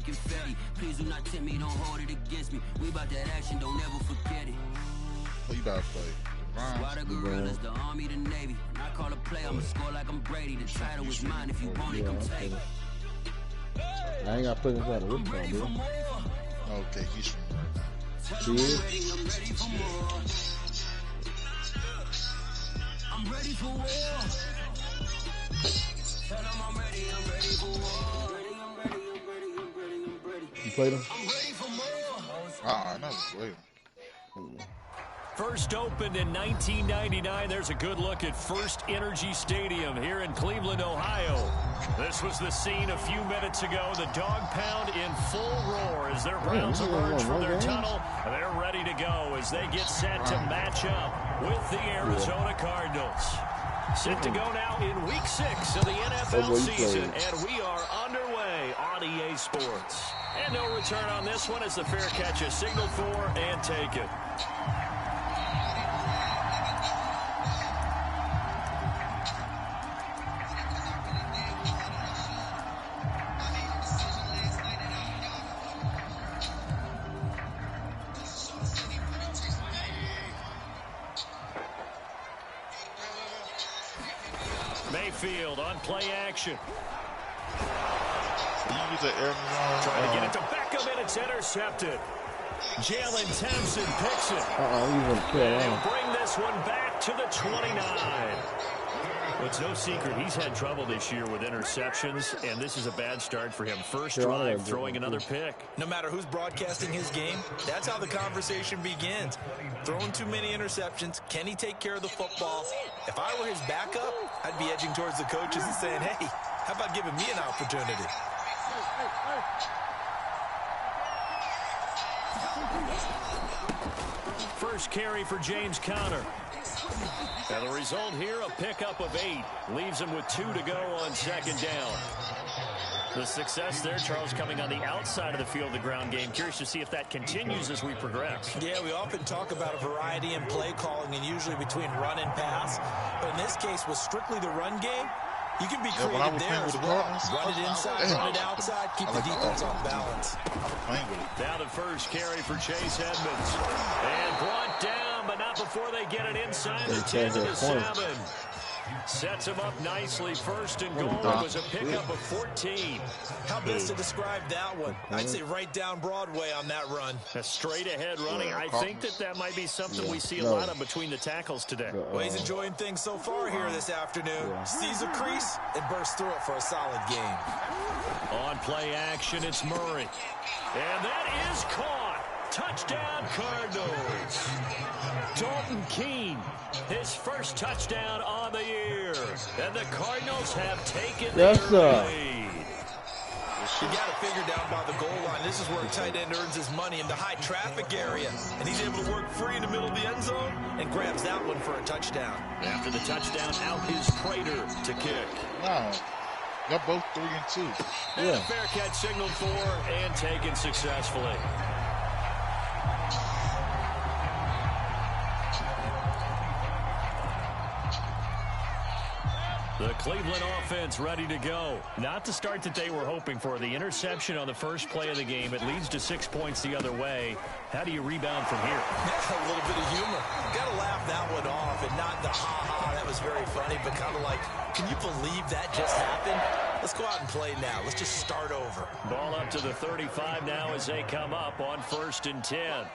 like confetti. Please do not tempt me, don't hold it against me. We about that action, don't ever forget it. What you about to play? Why the gorillas, the army, the navy. When I call a play, I'ma score like I'm Brady. The title is mine, if you want it, come take it. I ain't got to put this on. What's on, dude? Okay, he's from I'm ready for more. I'm ready for war. Tell them I'm ready for war. I'm ready. You played him? I'm ready for more. I never played him. First opened in 1999. There's a good look at First Energy Stadium here in Cleveland, Ohio. This was the scene a few minutes ago. The dog pound in full roar as their Browns emerge from their tunnel. They're ready to go as they get set to match up with the Arizona Cardinals. Set to go now in Week 6 of the NFL season, and we are underway on EA Sports. And no return on this one as the fair catch is signaled for and taken. Mayfield on play action. Trying to get it to Beckham, and it's intercepted. Jalen Thompson picks it. He'll bring this one back to the 29. Well, it's no secret he's had trouble this year with interceptions, and this is a bad start for him. First drive, throwing another pick. No matter who's broadcasting his game, that's how the conversation begins. Throwing too many interceptions, can he take care of the football? If I were his backup, I'd be edging towards the coaches and saying, hey, how about giving me an opportunity? First carry for James Conner. And the result here, a pickup of 8. Leaves him with 2 to go on second down. The success there, Charles, coming on the outside of the field, the ground game. Curious to see if that continues as we progress. Yeah, we often talk about a variety in play calling and usually between run and pass. But in this case, with strictly the run game, you can be creative there as well. Run it inside, run it outside, keep the defense off balance. Now the first carry for Chase Edmonds. And brought down, but not before they get it inside the 10 to the 7. Sets him up nicely. First and goal. It was a pickup of 14. How best to describe that one? I'd say right down Broadway on that run. A straight ahead running. I think that might be something we see a lot of between the tackles today. Well, he's enjoying things so far here this afternoon. Sees a crease and bursts through it for a solid game. On play action, it's Murray. And that is caught. Touchdown, Cardinals. Dalton Keene, his first touchdown on the year. And the Cardinals have taken the lead. You got to figure down by the goal line. This is where a tight end earns his money in the high traffic area. And he's able to work free in the middle of the end zone and grabs that one for a touchdown. After the touchdown, out is Prater to kick. Wow. They're both 3 and 2. And a fair catch signaled for and taken successfully. The Cleveland offense ready to go. Not the start that they were hoping for. The interception on the first play of the game. It leads to 6 points the other way. How do you rebound from here? A little bit of humor. Got to laugh that one off, and not the ha-ha, that was very funny, but kind of like, can you believe that just happened? Let's go out and play now. Let's just start over. Ball up to the 35 now as they come up on 1st and 10.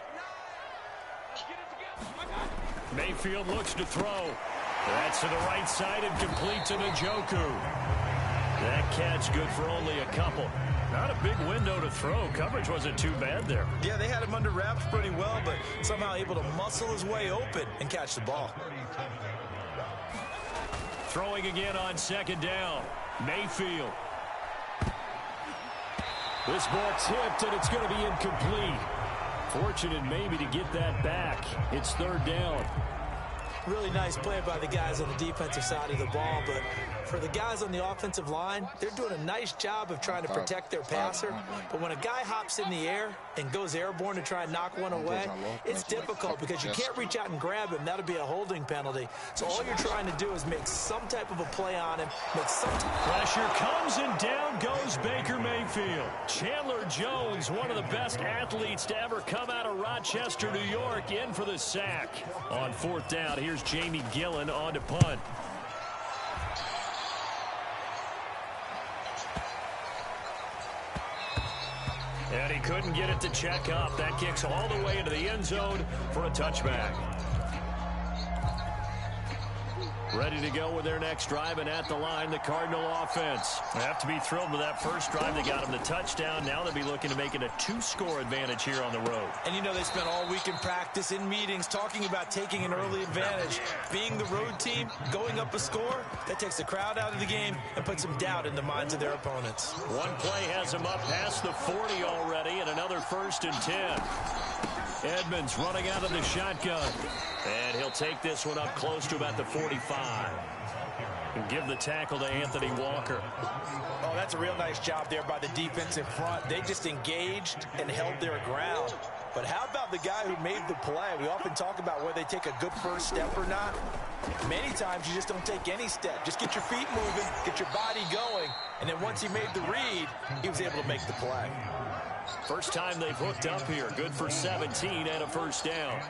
Mayfield looks to throw. That's to the right side and complete to Njoku. That catch good for only a couple. Not a big window to throw. Coverage wasn't too bad there. Yeah, they had him under wraps pretty well, but somehow able to muscle his way open and catch the ball. Throwing again on second down. Mayfield. This ball tipped, and it's going to be incomplete. Fortunate maybe to get that back. It's 3rd down. Really nice play by the guys on the defensive side of the ball, but For the guys on the offensive line, they're doing a nice job of trying to protect their passer. But when a guy hops in the air and goes airborne to try and knock one away, it's difficult because you can't reach out and grab him. That'll be a holding penalty. So all you're trying to do is make some type of a play on him. Pressure comes and down goes Baker Mayfield. Chandler Jones, one of the best athletes to ever come out of Rochester, New York, in for the sack. On 4th down, here's Jamie Gillen on to punt. And he couldn't get it to check up. That kicks all the way into the end zone for a touchback. Ready to go with their next drive, and at the line, the Cardinal offense. They have to be thrilled with that first drive. They got them the touchdown. Now they'll be looking to make it a 2-score advantage here on the road. And you know they spent all week in practice, in meetings, talking about taking an early advantage. Being the road team, going up a score, that takes the crowd out of the game and puts some doubt in the minds of their opponents. One play has them up past the 40 already, and another 1st and 10. Edmonds running out of the shotgun. And he'll take this one up close to about the 45. And give the tackle to Anthony Walker. Oh, that's a real nice job there by the defense in front. They just engaged and held their ground. But how about the guy who made the play? We often talk about whether they take a good first step or not. Many times you just don't take any step. Just get your feet moving, get your body going. And then once he made the read, he was able to make the play. First time they've hooked up here. Good for 17 and a 1st down.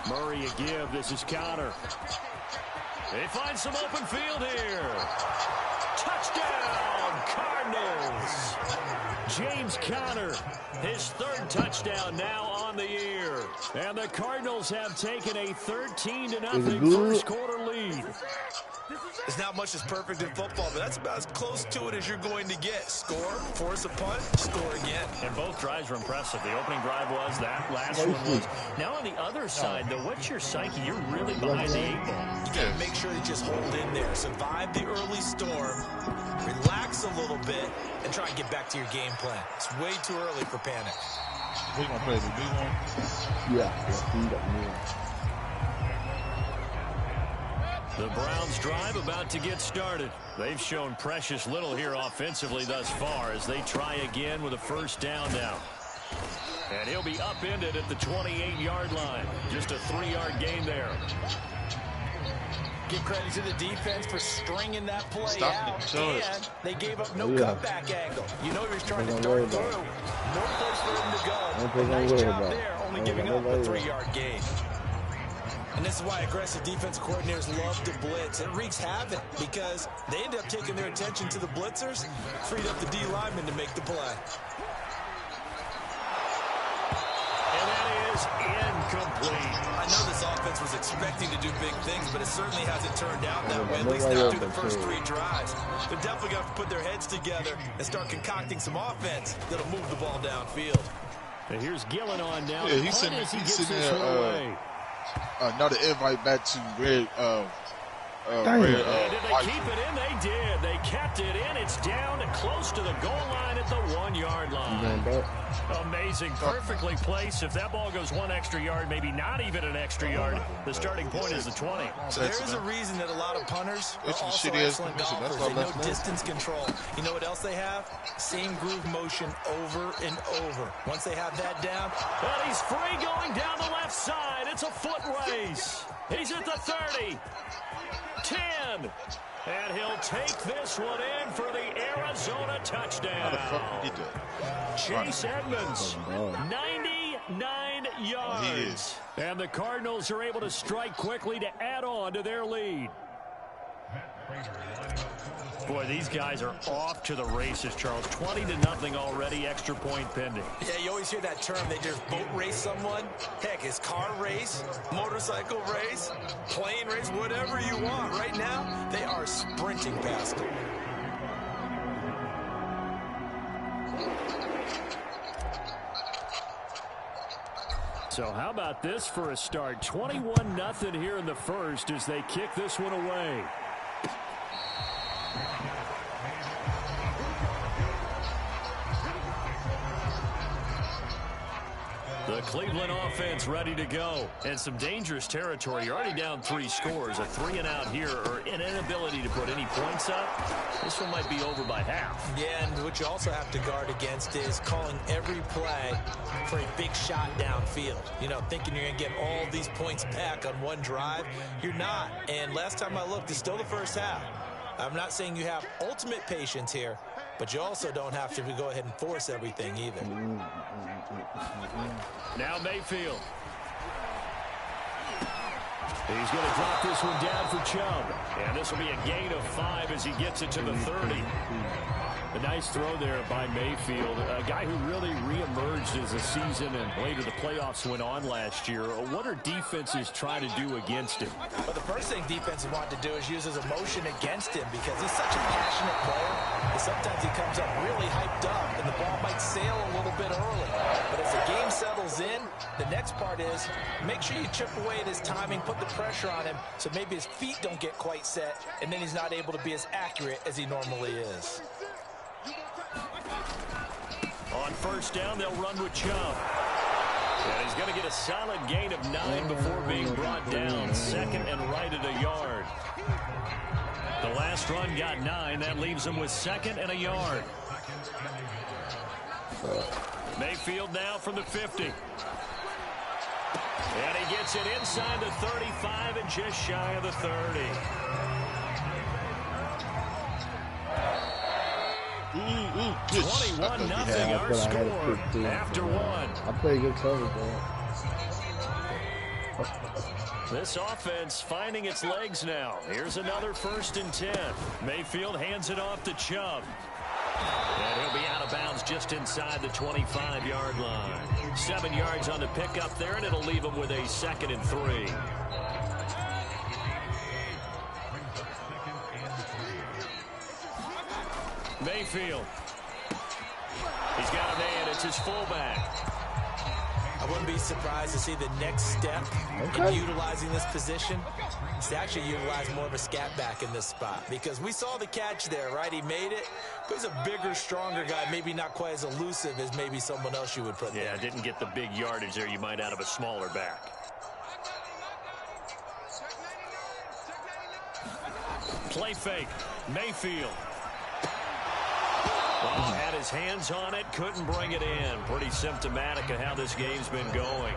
Murray a give. This is Connor. They find some open field here. Touchdown, Cardinals. James Conner, his 3rd touchdown now on the year. And the Cardinals have taken a 13-0 first quarter lead. It's not much that's perfect in football, but that's about as close to it as you're going to get. Score, force a punt, score again. And both drives were impressive. The opening drive was, that last one was. Now on the other side, though, what's your psyche? You're really behind the 8 ball. You got to make sure you just hold in there. Survive the early storm, relax a little bit, and try and get back to your game plan. It's way too early for panic. We're going to play the new one? Yeah. The Browns drive about to get started. They've shown precious little here offensively thus far as they try again with a 1st down now. And he'll be upended at the 28-yard line. Just a 3-yard gain there. Give credit to the defense for stringing that play out. And they gave up no cutback angle. You know he was trying to dart through. No place for him to go. Nice job there, only giving up a 3-yard gain. And this is why aggressive defensive coordinators love to blitz. It wreaks havoc because they end up taking their attention to the blitzers, freed up the D lineman to make the play. And that is incomplete. I know this offense was expecting to do big things, but it certainly hasn't turned out that way, at least not through the first 3 drives. They're definitely going to have to put their heads together and start concocting some offense that'll move the ball downfield. And here's Gillen on now. Yeah, he's sitting there. Another invite back to Red. Did they keep it in? They did. They kept it in. It's down close to the goal line at the 1-yard line. Amazing. Perfectly placed. If that ball goes 1 extra yard, maybe not even an extra yard, the starting point is the 20. So there is a reason that a lot of punters are also excellent golfers. They know distance control. You know what else they have? Same groove motion over and over. Once they have that down. And he's free going down the left side. It's a foot race. He's at the 30. 10. And he'll take this one in for the Arizona touchdown. How the fuck did he get that? Chase Edmonds, 99 yards. And the Cardinals are able to strike quickly to add on to their lead. Boy, these guys are off to the races, Charles. 20-0 already, extra point pending. Yeah, you always hear that term. They just boat race someone. Heck, it's car race, motorcycle race, plane race, whatever you want. Right now, they are sprinting past them. So how about this for a start? 21-0 here in the first as they kick this one away. The The Cleveland offense ready to go. And some dangerous territory. You're already down 3 scores. A 3-and-out here, or an inability to put any points up. This one might be over by half. Yeah, and what you also have to guard against is calling every play for a big shot downfield. You know, thinking you're going to get all these points back on one drive. You're not. And last time I looked, it's still the first half. I'm not saying you have ultimate patience here, but you also don't have to go ahead and force everything either. Now Mayfield. He's going to drop this one down for Chubb. And this will be a gain of 5 as he gets it to the 30. A nice throw there by Mayfield, a guy who really reemerged as the season and later the playoffs went on last year. What are defenses trying to do against him? Well, the first thing defenses want to do is use his emotion against him because he's such a passionate player that sometimes he comes up really hyped up and the ball might sail a little bit early. But as the game settles in, the next part is make sure you chip away at his timing, put the pressure on him so maybe his feet don't get quite set and then he's not able to be as accurate as he normally is. On first down, they'll run with Chubb. And he's going to get a solid gain of 9 before being brought down. Second and right at a yard. The last run got 9. That leaves him with second and a yard. Mayfield now from the 50. And he gets it inside the 35 and just shy of the 30. 21-0 our score after 1. I play good coverage, bro. This offense finding its legs now. Here's another 1st and 10. Mayfield hands it off to Chubb. And he'll be out of bounds just inside the 25-yard line. 7 yards on the pickup there, and it'll leave him with a 2nd and 3. Mayfield. He's got a man. It's his fullback. I wouldn't be surprised to see the next step in utilizing this position. It's actually utilize more of a scat back in this spot because we saw the catch there, right? He made it, but he's a bigger, stronger guy, maybe not quite as elusive as maybe someone else you would put there. Yeah, didn't get the big yardage there you might out of a smaller back. Play fake. Mayfield. Well, had his hands on it, couldn't bring it in. Pretty symptomatic of how this game's been going.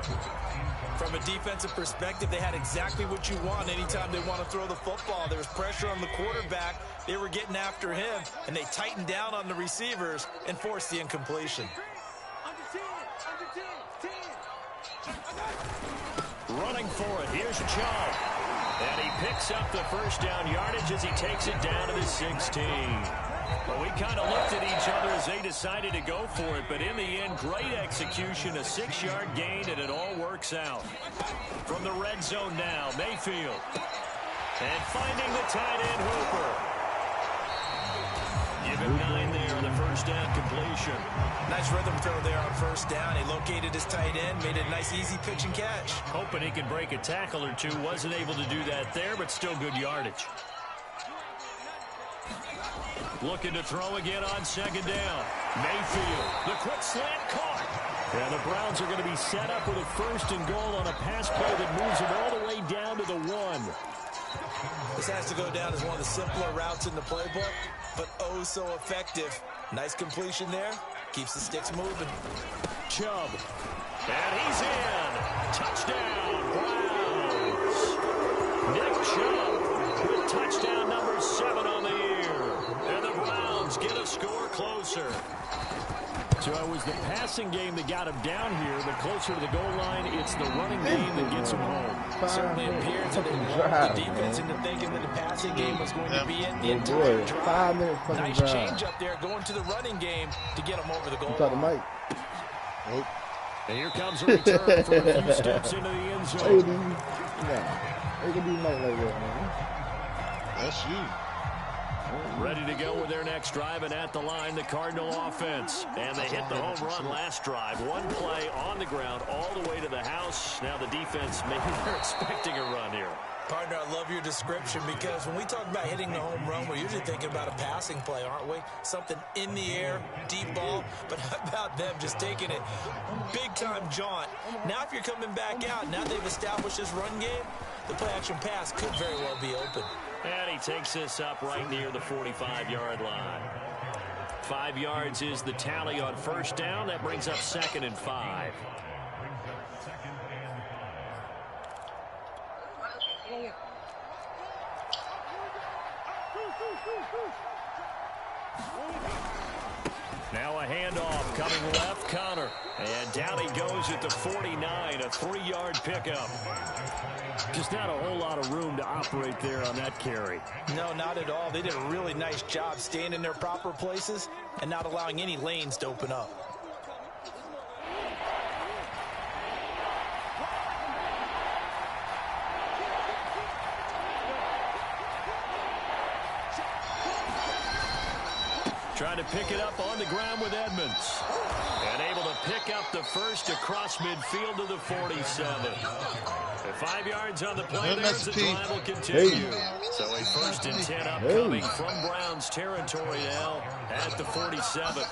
From a defensive perspective, they had exactly what you want anytime they want to throw the football. There was pressure on the quarterback. They were getting after him, and they tightened down on the receivers and forced the incompletion. Running for it. Here's Chubb. And he picks up the first down yardage as he takes it down to the 16. Well, we kind of looked at each other as they decided to go for it, but in the end, great execution, a 6-yard gain, and it all works out. From the red zone now, Mayfield. And finding the tight end, Hooper. Give him 9 there on the first down completion. Nice rhythm throw there on first down. He located his tight end, made it a nice, easy pitch and catch. Hoping he can break a tackle or two. Wasn't able to do that there, but still good yardage. Looking to throw again on second down. Mayfield, the quick slant caught. And the Browns are going to be set up with a 1st and goal on a pass play that moves them all the way down to the 1. This has to go down as one of the simpler routes in the playbook, but oh so effective. Nice completion there. Keeps the sticks moving. Chubb. And he's in. Touchdown, Browns. Nick Chubb with touchdown number 7 on the year. And the Browns get a score closer. So it was the passing game that got him down here, but closer to the goal line, it's the running game that gets him home. Certainly appears that they walked the defense into thinking that the passing game was going to be in the entire drive. Nice change up there going to the running game to get him over the goal line. Nope. And here comes a return for a few steps into the end zone. It can be like that, man. That's you. Ready to go with their next drive, and at the line, the Cardinal offense. And they hit the home run last drive. One play on the ground all the way to the house. Now the defense, maybe they're expecting a run here. Partner, I love your description because when we talk about hitting the home run, we're usually thinking about a passing play, aren't we? Something in the air, deep ball. But how about them just taking it big-time jaunt? Now if you're coming back out, now they've established this run game, the play-action pass could very well be open. And he takes this up right near the 45-yard line. 5 yards is the tally on first down. That brings up 2nd and 5. Now a handoff coming left, Connor. And down he goes at the 49, a 3-yard pickup. Just not a whole lot of room to operate there on that carry. No, not at all. They did a really nice job staying in their proper places and not allowing any lanes to open up. Trying to pick it up on the ground with Edmonds. And able to pick up the first across midfield to the 47. 5 yards on the play there as the drive will continue. So a 1st and 10 upcoming from Browns territory now at the 47.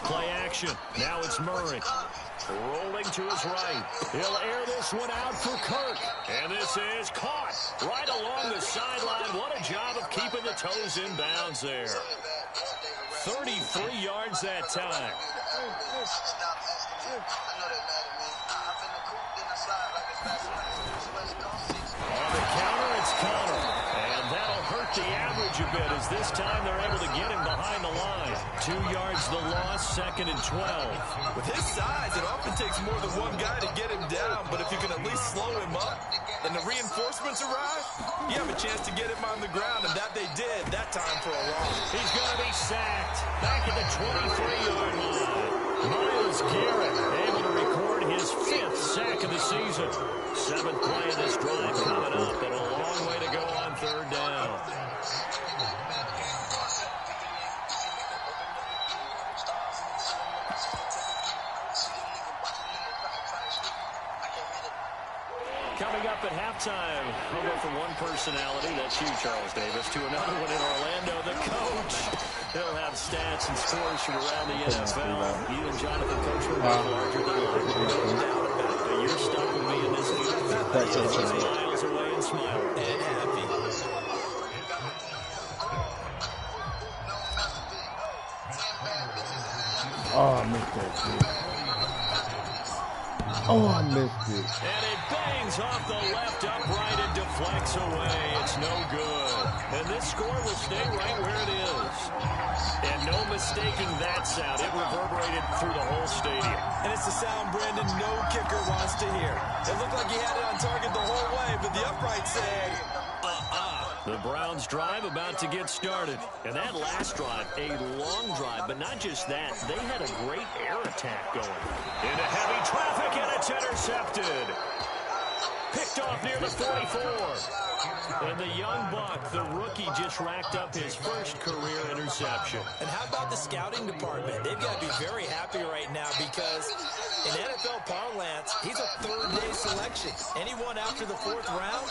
Play action. Now it's Murray. Rolling to his right. He'll air this one out for Kirk. And this is caught right along the sideline. What a job of keeping the toes in bounds there. 33 yards that time. On the counter, it's Connor. And that'll hurt the average a bit as this time they're able to get him behind the line. 2 yards the loss, 2nd and 12. With his size, it often takes more than one guy to get him down, but if you can at least slow him up and the reinforcements arrive, you have a chance to get him on the ground, and that they did that time for a loss. He's going to be sacked back at the 23-yard line. Myles Garrett able to record his 5th sack of the season. 7th play of this drive coming up, and a long way to go on 3rd down. Coming up at halftime, we'll go from one personality, that's you, Charles Davis, to another one in Orlando, the coach. He'll have stats and scores from around the NFL. You and Jonathan, Coach, will be larger than life. But you're stuck with me in this game. He's miles away and smiling. And happy. Oh, I missed that shit. Oh, I missed it. And it bangs off the left upright and deflects away. It's no good. And this score will stay right where it is. And no mistaking that sound. It reverberated through the whole stadium. And it's the sound Brandon no kicker wants to hear. It looked like he had it on target the whole way, but the upright said, The Browns drive about to get started. And that last drive, a long drive, but not just that. They had a great air attack going. Into heavy traffic, and it's intercepted. Picked off near the 44. And the young buck, the rookie, just racked up his first career interception. And how about the scouting department? They've got to be very happy right now because in NFL parlance, he's a third-day selection. Anyone after the 4th round,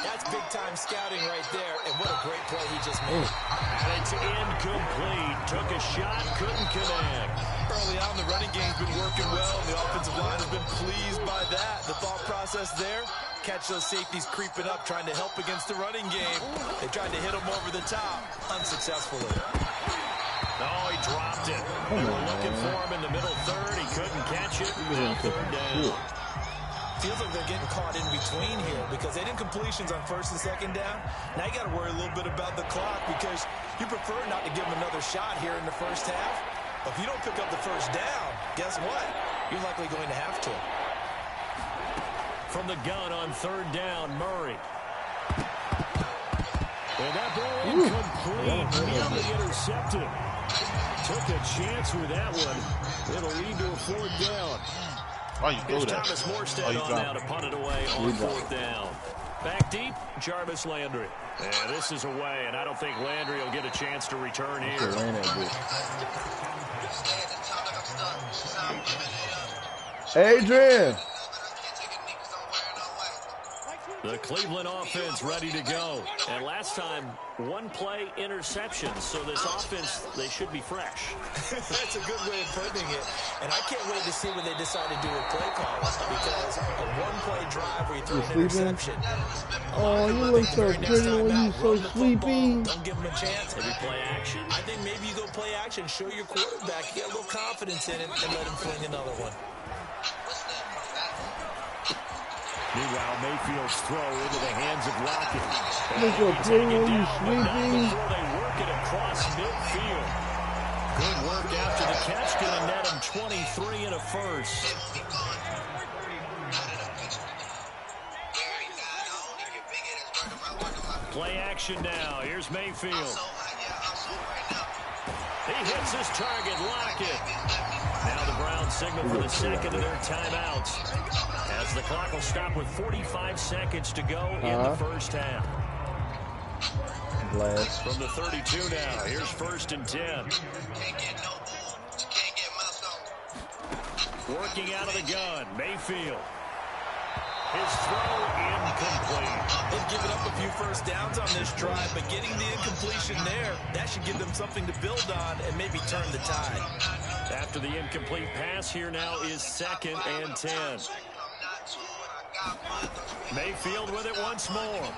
that's big-time scouting right there. And what a great play he just made. And it's incomplete. Took a shot, couldn't connect. Early on, the running game's been working well, and the offensive line has been pleased by that. The thought process there, catch those safeties creeping up, trying to help against the running game. They tried to hit him over the top, unsuccessfully. Oh, he dropped it. They were looking for him in the middle 3rd. He couldn't catch it. Now 3rd down. Feels like they're getting caught in between here because they did completions on 1st and 2nd down. Now you got to worry a little bit about the clock because you prefer not to give them another shot here in the first half. But if you don't pick up the 1st down, guess what? You're likely going to have to. From the gun on 3rd down, Murray. And that ball incomplete, nearly intercepted. Took a chance with that one. It'll lead to a 4th down. Why you Here's do that? Thomas Morstead on now to punt it away on 4th down. Back deep, Jarvis Landry. And this is away, and I don't think Landry will get a chance to return here. Adrian! The Cleveland offense ready to go. And last time, one play interception. So this offense, they should be fresh. That's a good way of putting it. And I can't wait to see when they decide to do a play call. Because a one-play drive where you throw an interception. Oh, you look so pretty when you so sleepy. Don't give him a chance. Maybe play action. I think maybe you go play action, show your quarterback, get a little confidence in him, and let him fling another one. Meanwhile, Mayfield's throw into the hands of Lockett. Look so pretty when you sleepy. Before they work it across midfield. Good work after the catch. Gonna net him 23 and a first. Play action now. Here's Mayfield. He hits his target, Lockett. Now the Browns signal for the second of their timeouts. As the clock will stop with 45 seconds to go in the first half. From the 32 now, here's 1st and 10. Working out of the gun, Mayfield. His throw incomplete. They've given up a few first downs on this drive, but getting the incompletion there, that should give them something to build on and maybe turn the tide. After the incomplete pass, here now is 2nd and 10. Mayfield with it once more.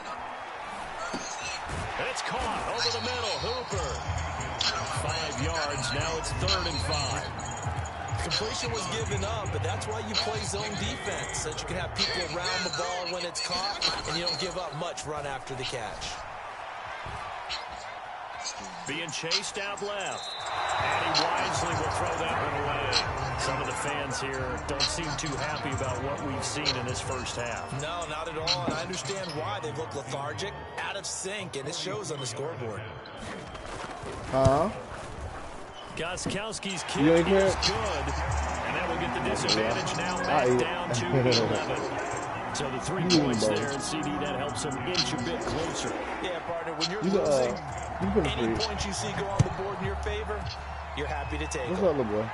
And it's caught over the middle. Hooper. 5 yards. Now it's 3rd and 5. Completion was given up, but that's why you play zone defense, so that you can have people around the ball when it's caught, and you don't give up much run after the catch. Being chased out left. And he wisely will throw that one away. Some of the fans here don't seem too happy about what we've seen in this first half. No, not at all, and I understand why. They look lethargic, out of sync, and it shows on the scoreboard. Gostkowski's kick is good. And that will get the disadvantage now back down to 11. So the 3 points there, and CD, that helps them inch a bit closer. Yeah, partner, when you're losing, any points you see go on the board in your favor, you're happy to take. What's up, little boy?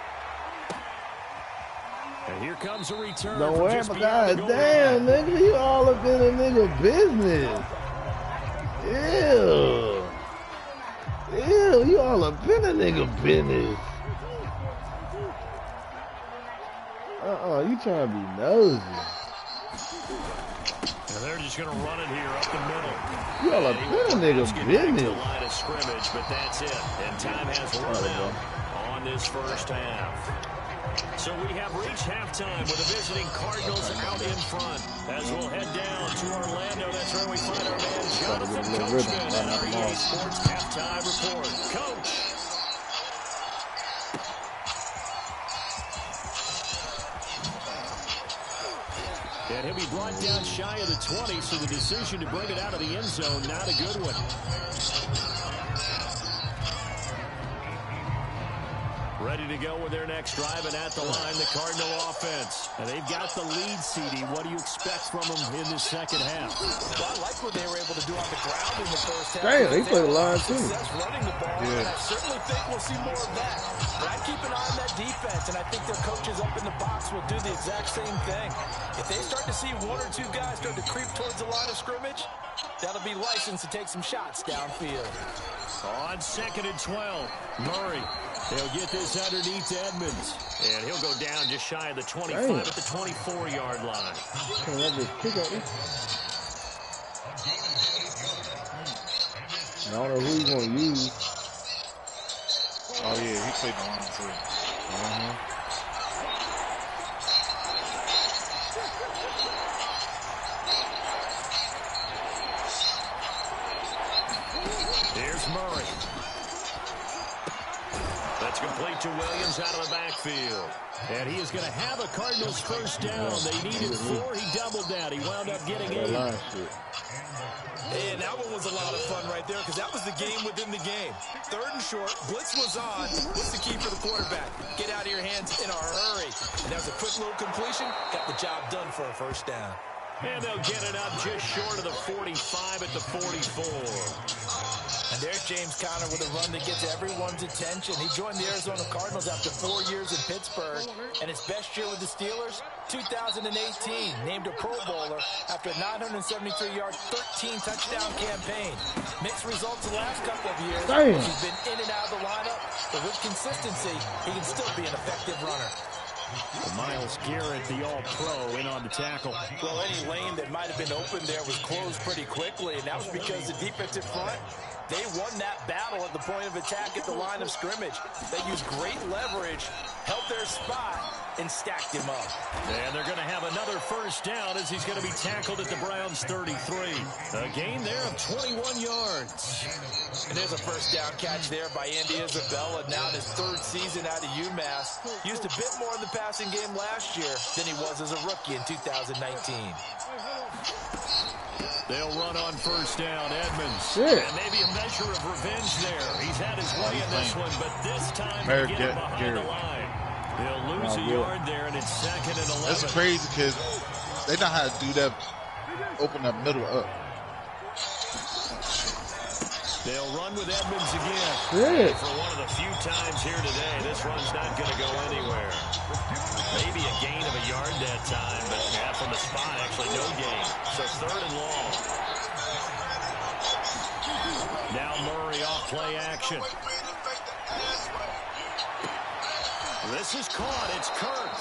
And here comes a return. Don't worry about that. Damn, nigga, you all up in a nigga business. Ew. Ew, you all up in a nigga business. You trying to be nosy. And they're just going to run it here up the middle. You all up in a nigga business. The line of scrimmage, but that's it. And time has run out on this first half. So we have reached halftime with the visiting Cardinals out in front. As we'll head down to Orlando, that's where we find our man Jonathan Coachman and our EA Sports halftime report. Coach. And he'll be brought down shy of the 20, so the decision to bring it out of the end zone, not a good one. Ready to go with their next drive, and at the line, the Cardinal offense. And they've got the lead, CD. What do you expect from them in the second half? Well, I like what they were able to do on the ground in the first half. Damn, they played a line, too. Running the ball, and I certainly think we'll see more of that. But I keep an eye on that defense, and I think their coaches up in the box will do the exact same thing. If they start to see 1 or 2 guys start to creep towards the line of scrimmage, that'll be licensed to take some shots downfield. On 2nd and 12, Murray. He'll get this underneath Edmonds. And he'll go down just shy of the 25 at the 24-yard line. I don't know who he's going to use. Oh, yeah, he played the line too. Here's Murray. That's complete to Williams out of the backfield. And he is going to have a Cardinals first down. They needed 4. He doubled that. He wound up getting 8. And that one was a lot of fun right there because that was the game within the game. 3rd and short. Blitz was on. What's the key for the quarterback? Get out of your hands in a hurry. And that was a quick little completion. Got the job done for a first down. And they'll get it up just short of the 45 at the 44. And there's James Conner with a run that gets everyone's attention. He joined the Arizona Cardinals after 4 years in Pittsburgh, and his best year with the Steelers, 2018, named a Pro Bowler after a 973-yard, 13-touchdown campaign. Mixed results the last couple of years. He's been in and out of the lineup, but with consistency, he can still be an effective runner. Myles Garrett, the All-Pro, in on the tackle. Well, any lane that might have been open there was closed pretty quickly, and that was because the defensive front, they won that battle at the point of attack at the line of scrimmage. They used great leverage, held their spot, and stacked him up. And they're going to have another first down as he's going to be tackled at the Browns' 33. A gain there of 21 yards. And there's a first down catch there by Andy Isabella, now in his 3rd season out of UMass. Used a bit more in the passing game last year than he was as a rookie in 2019. They'll run on first down, Edmonds. And maybe a measure of revenge there. He's had his way in this one, but this time he'll get him behind the line. He'll lose a yard there, and it's 2nd and 11. That's crazy because they know how to do that, open that middle up. They'll run with Edmonds again. For one of the few times here today, this run's not going to go anywhere. Maybe a gain of a yard that time, but from the spot, actually no gain. So 3rd and long. Now Murray off play action. This is caught. It's Kirk.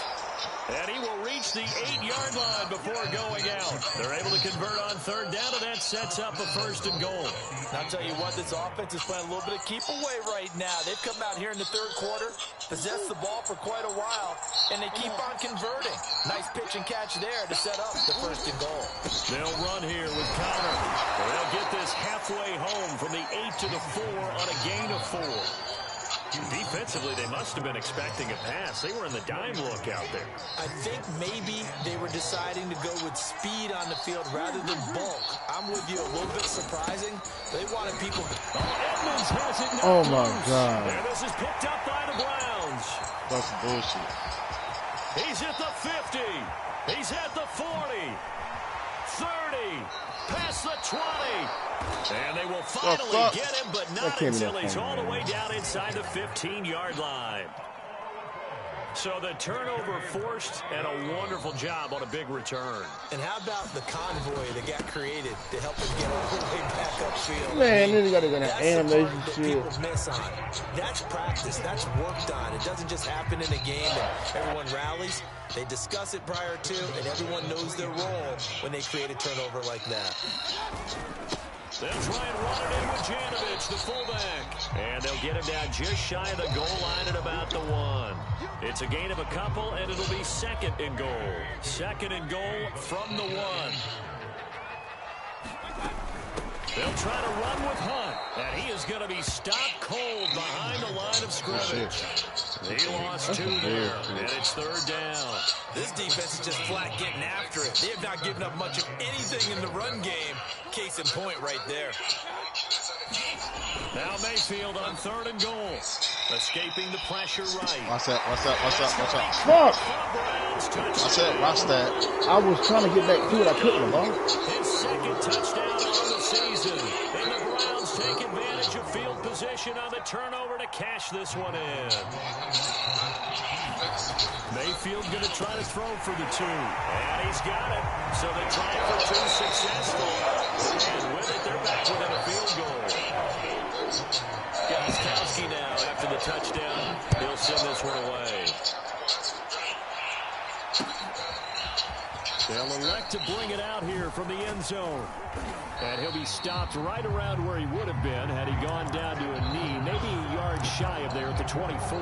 And he will reach the 8-yard line before going out. They're able to convert on 3rd down, and that sets up a 1st and goal. I'll tell you what, this offense is playing a little bit of keep away right now. They've come out here in the 3rd quarter, possessed the ball for quite a while, and they keep on converting. Nice pitch and catch there to set up the 1st and goal. They'll run here with Conner. They'll get this halfway home from the 8 to the 4 on a gain of 4. Defensively, they must have been expecting a pass. They were in the dime look out there. I think maybe they were deciding to go with speed on the field rather than bulk. I'm with you, a little bit surprising. They wanted people. Edmonds has it. Oh, my God. And this is picked up by the Browns. That's bullshit. He's at the 50. He's at the 40. 30. Past the 20. And they will finally get him, but not until he's all the way down inside the 15-yard line. So the turnover forced, and a wonderful job on a big return. And how about the convoy that got created to help him get all the way back upfield? Man, then you got to get an animation shit. People miss on. That's practice. That's worked on. It doesn't just happen in a game and everyone rallies. They discuss it prior to, and everyone knows their role when they create a turnover like that. They'll try and run it in with Janovich, the fullback. And they'll get him down just shy of the goal line at about the 1. It's a gain of a couple, and it'll be 2nd and goal. 2nd and goal from the 1. They'll try to run with Hunt, and he is going to be stopped cold behind the line of scrimmage. He lost 2 there, and it's 3rd down. This defense is just flat getting after it. They have not given up much of anything in the run game. Case in point right there. Now Mayfield on 3rd and goal. Escaping the pressure right. Watch that. Fuck! I said, watch that. I was trying to get back to it. I couldn't, bro. His 2nd touchdown on the season. And the Browns take advantage of field position on the turnover to cash this one in. Mayfield going to try to throw for the 2. And he's got it. So the try for 2 successful. And with it, they're back within a field goal. Gostkowski now after the touchdown. He'll send this one away. They'll elect to bring it out here from the end zone. And he'll be stopped right around where he would have been had he gone down to a knee, maybe a yard shy of there at the 24.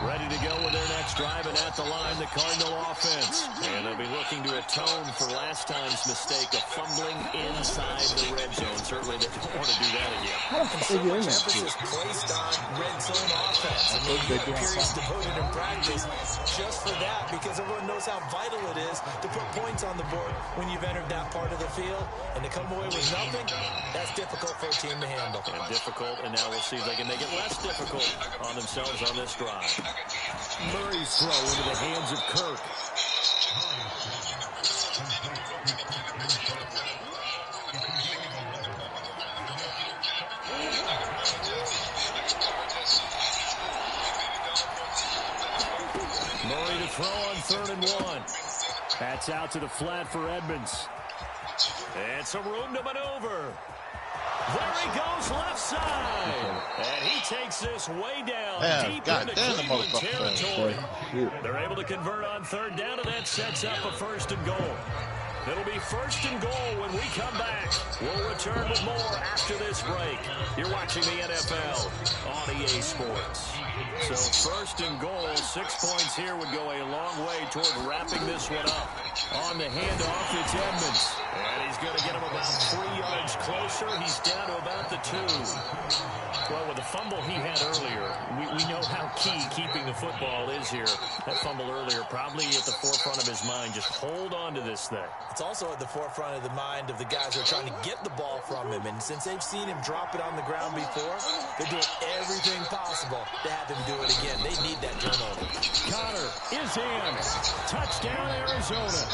Ready to go with their next drive, and at the line, the Cardinal offense. And they'll be looking to atone for last time's mistake of fumbling inside the red zone. Certainly they don't want to do that again. So much emphasis placed on red zone offense. And maybe periods devoted in practice just for that, because everyone knows how vital it is to put points on the board when you've entered that part of the field. And to come away with nothing, that's difficult for a team to handle. And difficult, and now we'll see if they can make it less difficult on themselves on this drive. Murray's throw into the hands of Kirk. throw on 3rd and 1. That's out to the flat for Edmonds. And some room to maneuver. There he goes, left side. And he takes this way down, deep into Cleveland territory. They're able to convert on 3rd down, and that sets up a 1st and goal. It'll be 1st and goal when we come back. We'll return with more after this break. You're watching the NFL on EA Sports. So 1st and goal, 6 points here would go a long way toward wrapping this one up. On the handoff, it's Edmonds. And he's going to get him about 3 yards closer. He's down to about the 2. Well, with the fumble he had earlier, we know how key keeping the football is here. That fumble earlier probably at the forefront of his mind. Just hold on to this thing. It's also at the forefront of the mind of the guys who are trying to get the ball from him. And since they've seen him drop it on the ground before, they're doing everything possible to have him do it again. They need that turnover. Connor is in. Touchdown, Arizona.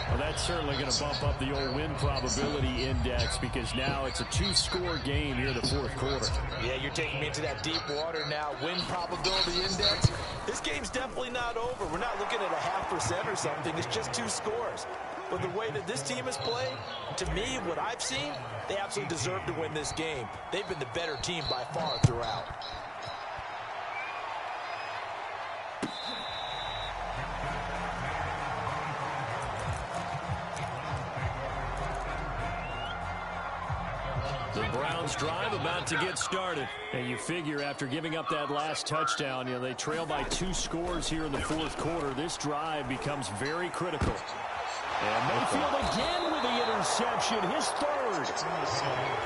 Well, that's certainly going to bump up the old win probability index because now it's a 2-score game here in the 4th quarter. Yeah, you're taking me into that deep water now. Win probability index. This game's definitely not over. We're not looking at a 0.5% or something. It's just 2 scores. But the way that this team has played, to me, what I've seen, they absolutely deserve to win this game. They've been the better team by far throughout. The Browns drive about to get started. And you figure after giving up that last touchdown, they trail by 2 scores here in the 4th quarter. This drive becomes very critical. And Mayfield again with the interception, his 3rd.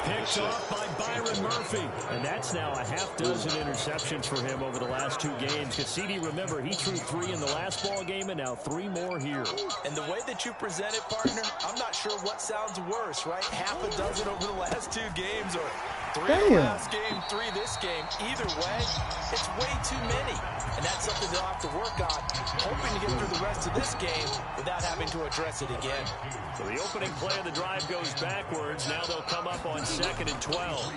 Picked off by Byron Murphy. And that's now a 6 interceptions for him over the last 2 games. Cassidy, remember, he threw 3 in the last ball game and now 3 more here. And the way that you present it, partner, I'm not sure what sounds worse, right? 6 over the last 2 games or 3 in the last game, 3 this game. Either way, it's way too many. And that's something they'll have to work on, hoping to get through the rest of this game without having to address it again. So the opening play of the drive goes backwards. Now they'll come up on 2nd and 12.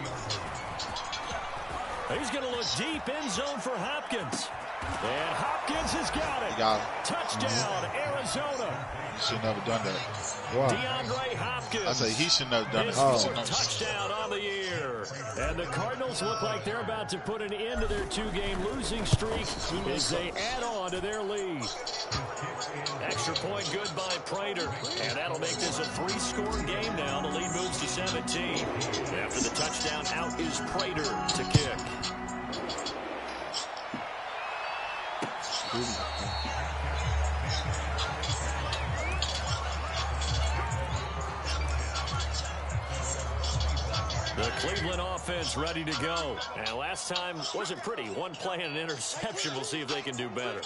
He's going to look deep, end zone for Hopkins. And Hopkins has got it. Touchdown, Arizona. He should never done that. Wow. DeAndre Hopkins. I say he should never done his it. 4th touchdown on the year. And the Cardinals look like they're about to put an end to their 2-game losing streak as they add on to their lead. Extra point good by Prater. And that'll make this a 3-score game now. The lead moves to 17. After the touchdown, out is Prater to kick. The Cleveland offense ready to go. And last time wasn't pretty. 1 play and an interception. We'll see if they can do better.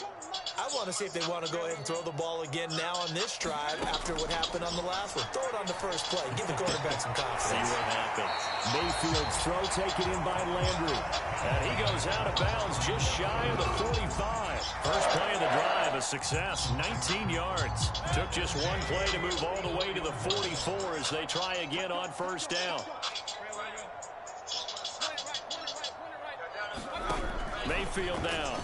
I want to see if they want to go ahead and throw the ball again now on this drive after what happened on the last one. Throw it on the first play. Give the quarterback some confidence. See what happens. Mayfield's throw taken in by Landry. And he goes out of bounds just shy of the 45. First play of the drive, a success, 19 yards. Took just 1 play to move all the way to the 44 as they try again on 1st down. Mayfield now.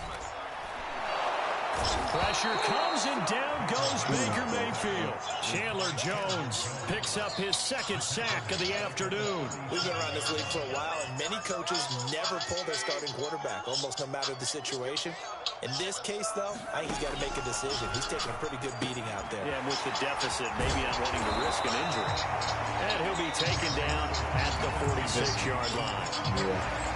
Pressure comes and down goes Baker Mayfield. Chandler Jones picks up his 2nd sack of the afternoon. We've been around this league for a while, and many coaches never pull their starting quarterback, almost no matter the situation. In this case, though, I think he's got to make a decision. He's taking a pretty good beating out there. Yeah, and with the deficit, maybe not wanting to risk an injury. And he'll be taken down at the 46-yard line. Yeah.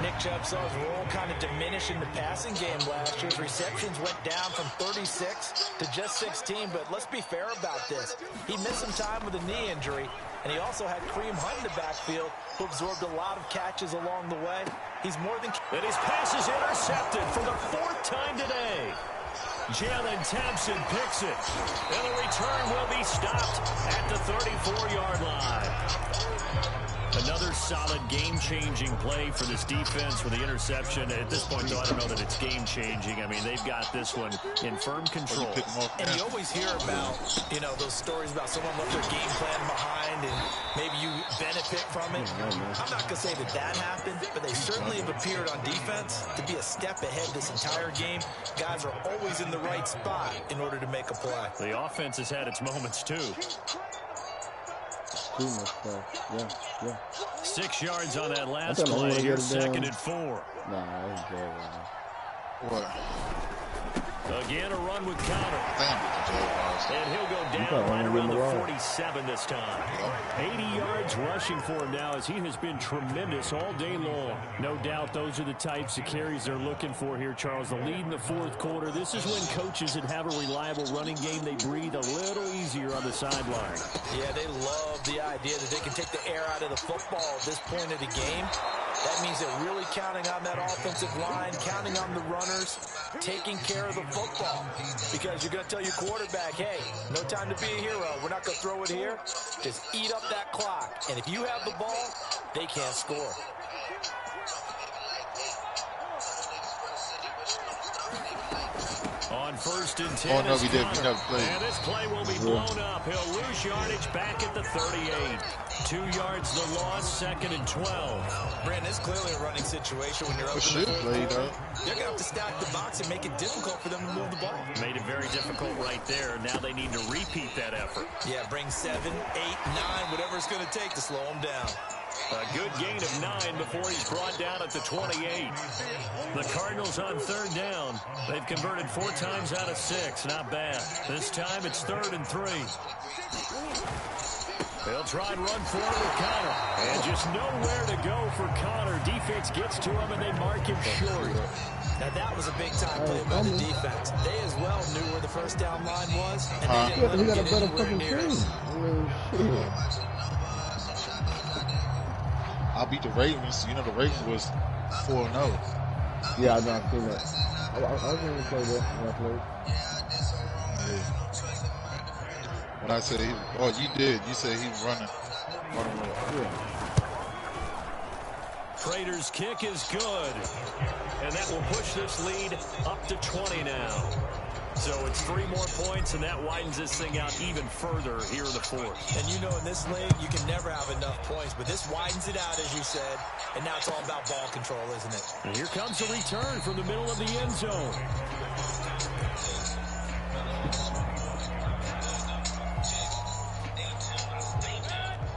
Nick Chubb saw his role kind of diminish in the passing game last year. His receptions went down from 36 to just 16, but let's be fair about this. He missed some time with a knee injury, and he also had Kareem Hunt in the backfield, who absorbed a lot of catches along the way. He's more than... And his pass is intercepted for the 4th time today. Jalen Thompson picks it, and the return will be stopped at the 34-yard line. Another solid game-changing play for this defense with the interception. At this point, though, I don't know that it's game-changing. I mean, they've got this one in firm control. And you always hear about, you know, those stories about someone left their game plan behind and maybe you benefit from it. I'm not going to say that that happened, but they certainly have appeared on defense to be a step ahead this entire game. Guys are always in the right spot in order to make a play. The offense has had its moments, too. Yeah. 6 yards on that last play. Here's 2nd and 4. Nah, that's bad, man. What? Again, a run with Connor. And he'll go down right around the 47 this time. 80 yards rushing for him now as he has been tremendous all day long. No doubt those are the types of carries they're looking for here, Charles. The lead in the 4th quarter. This is when coaches that have a reliable running game, they breathe a little easier on the sideline. Yeah, they love the idea that they can take the air out of the football at this point of the game. That means they're really counting on that offensive line, counting on the runners, taking care of the football. Because you're going to tell your quarterback, hey, no time to be a hero. We're not going to throw it here. Just eat up that clock. And if you have the ball, they can't score. On 1st and 10. Oh, no, we never played. And this play will be blown up. He'll lose yardage back at the 38. 2 yards the loss, 2nd and 12. Brandon, it's clearly a running situation when you're up in the 4th quarter. You're going to have to stack the box and make it difficult for them to move the ball. Made it very difficult right there. Now they need to repeat that effort. Yeah, bring 7, 8, 9, whatever it's going to take to slow them down. A good gain of 9 before he's brought down at the 28. The Cardinals on 3rd down. They've converted 4 times out of 6. Not bad. This time it's 3rd and 3. They'll try and run forward with Connor. And just nowhere to go for Connor. Defense gets to him and they mark him short. Now that was a big-time play by the defense. They as well knew where the first down line was, and they didn't let him get anywhere near it. I beat the Ravens. You know the Ravens was 4-0. Yeah, I know. I've seen that. I was going to play that when I played. When I said you did. You said he was running well. Prater's kick is good. And that will push this lead up to 20 now. So it's 3 more points, and that widens this thing out even further here in the 4th. And you know in this league, you can never have enough points, but this widens it out, as you said, and now it's all about ball control, isn't it? And here comes a return from the middle of the end zone.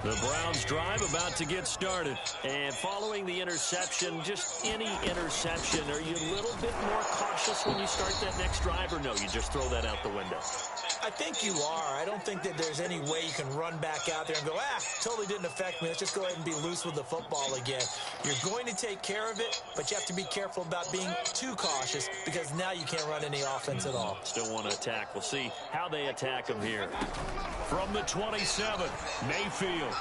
The Browns drive about to get started. And following the interception, just any interception, are you a little bit more cautious when you start that next drive, or no, you just throw that out the window? I think you are. I don't think that there's any way you can run back out there and go, totally didn't affect me. Let's just go ahead and be loose with the football again. You're going to take care of it, but you have to be careful about being too cautious because now you can't run any offense at all. Still want to attack. We'll see how they attack him here. From the 27, Mayfield.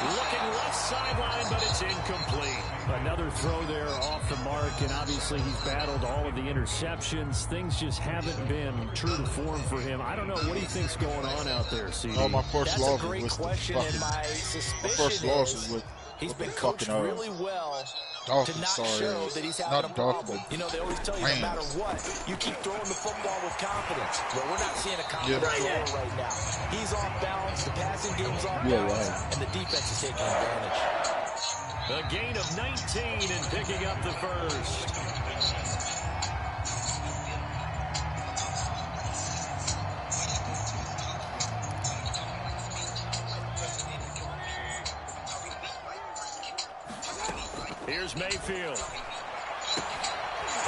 Looking left sideline, but it's incomplete. Another throw there off the mark, and obviously he's battled all of the interceptions. Things just haven't been true to form for him. I don't know. What do you think's going on out there, CD? Oh, my first loss was with the question, and my suspicion is he's been coached really well to not show that he's having a problem. You know, they always tell you no matter what, you keep throwing the football with confidence. Well, we're not seeing a confident thrower right now. He's off balance, the passing game's off balance, and the defense is taking advantage. A gain of 19 and picking up the first. Here's Mayfield.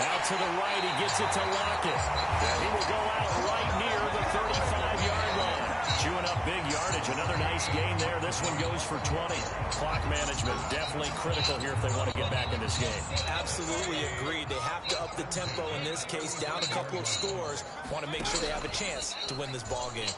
Out to the right, he gets it to Lockett. And he will go out right near the 35-yard line. Chewing up big yardage. Another nice gain there. This one goes for 20. Clock management definitely critical here if they want to get back in this game. Absolutely agreed. They have to up the tempo in this case. Down a couple of scores. Want to make sure they have a chance to win this ball game.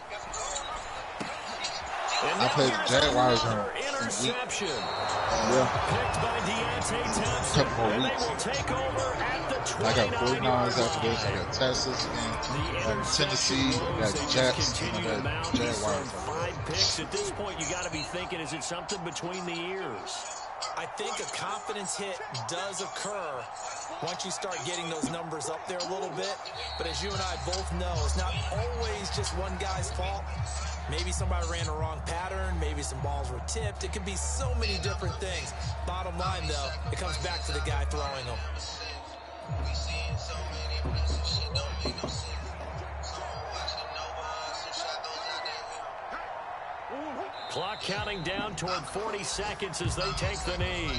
I played the Jaguars in interception. Yeah. Picked by Deontay Thompson. Couple more And they weeks. will take over at the 29-yard I got 49ers line. after this. I got Texas and Tennessee. I got Jets and I got Jaguars. 5 picks. At this point, you got to be thinking, is it something between the ears? I think a confidence hit does occur once you start getting those numbers up there a little bit. But as you and I both know, it's not always just one guy's fault. Maybe somebody ran a wrong pattern. Maybe some balls were tipped. It could be so many different things. Bottom line, though, it comes back to the guy throwing them. Clock counting down toward 40 seconds as they take the knee.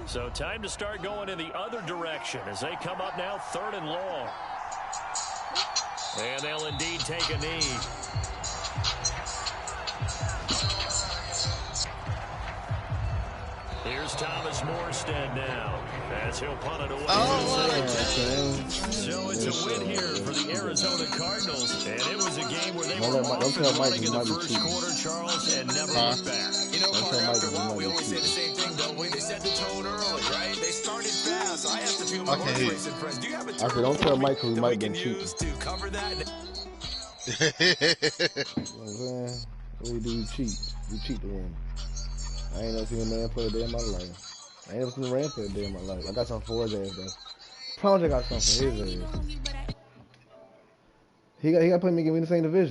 So time to start going in the other direction as they come up now 3rd and long. And they'll indeed take a knee. Here's Thomas Morstead now as he'll punt it away. So it's a win here for the Arizona Cardinals. And it was a game where they were off and running in the first quarter, Charles, and never looked back. You know, Mark, after a while, we always say the same thing, don't we? They set the tone early, right? They started fast. I asked a few of my horse racing friends, do you have a term Don't tell Mike because that Mike we can been cheating. use to cover that? You know what I'm saying? What we do, we cheat. We cheat to win. I ain't never seen a man play a day in my life. I ain't never seen a man play a day in my life. I got something for his ass, though. Promise I got something for his ass. He got to play me in the same division.